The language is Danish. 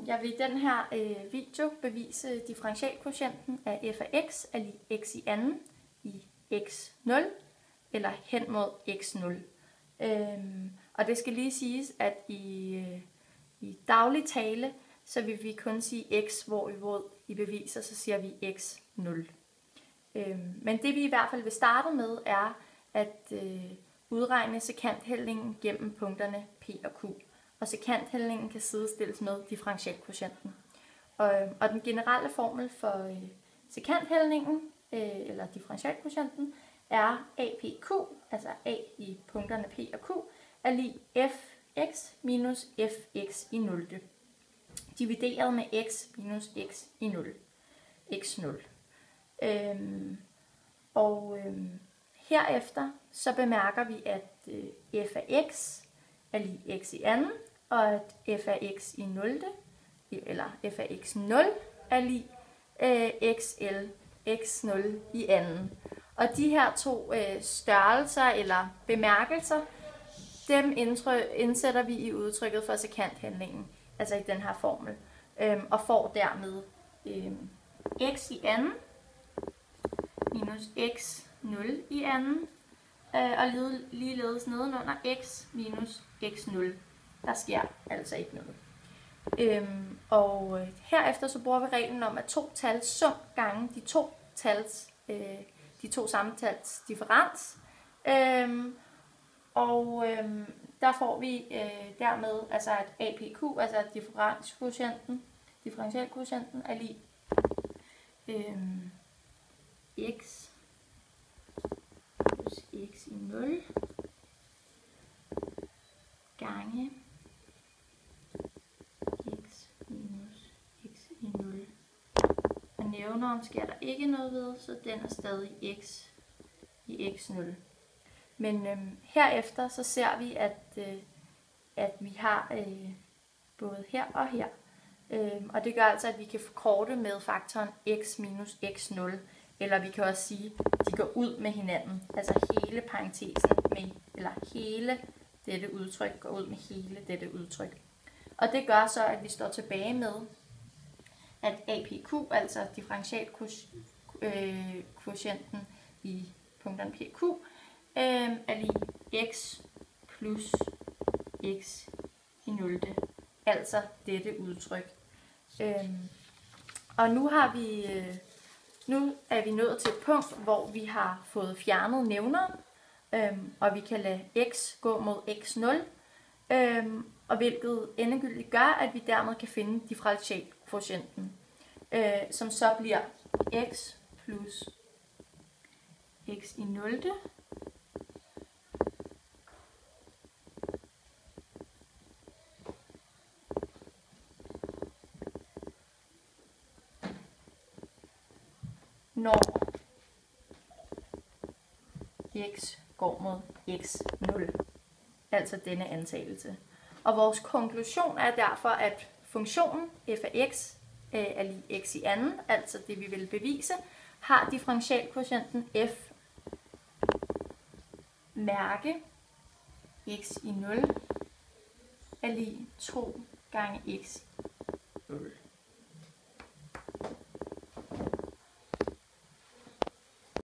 Jeg vil i den her video bevise differentialkvotienten af f af x er lig x i anden i x0 eller hen mod x0. Og det skal lige siges, at i daglig tale, så vil vi kun sige x, hvorimod i beviser, så siger vi x0. Men det vi i hvert fald vil starte med, er at udregne sekanthældningen gennem punkterne P og Q. Og sekanthældningen kan sidestilles med differentialkvotienten. Og den generelle formel for sekanthældningen, eller differentialkvotienten, er APQ, altså A i punkterne P og Q, er lig fx minus fx i 0. Divideret med x minus x i 0. x0. Herefter så bemærker vi, at f af x er lig x i anden, og at f af x i 0, eller f af x0 er lig xl x0 i anden. Og de her to størrelser eller bemærkelser, dem indsætter vi i udtrykket for sekanthandlingen, altså i den her formel, og får dermed x i anden minus x0 i anden, og ligeledes nedenunder x minus x0. Der sker altså ikke noget. Herefter så bruger vi reglen om, at to tals sum gange de to sammentals differens. Der får vi dermed, altså at APQ, altså at differentialkvotienten er lig x plus x i 0 gange x minus x i 0. Og nævneren sker der ikke noget ved, så den er stadig x i x0. Men herefter så ser vi, at vi har både her og her. Og det gør altså, at vi kan forkorte med faktoren x minus x0. Eller vi kan også sige, at de går ud med hinanden. Altså hele parentesen med, eller hele dette udtryk går ud med hele dette udtryk. Og det gør så, at vi står tilbage med, at APQ, altså differentialkvotienten i punkterne PQ, er lig x plus x i 0. Altså dette udtryk. Og nu er vi nået til et punkt, hvor vi har fået fjernet nævneren, og vi kan lade x gå mod x0, og hvilket endegyldigt gør, at vi dermed kan finde differentialkvotienten, som så bliver x plus x i 0. Når x går mod x0, altså denne antagelse. Og vores konklusion er derfor, at funktionen f af x er lig x i anden, altså det vi vil bevise, har differentialkvotienten f mærke x i 0 er lig 2 gange x 0.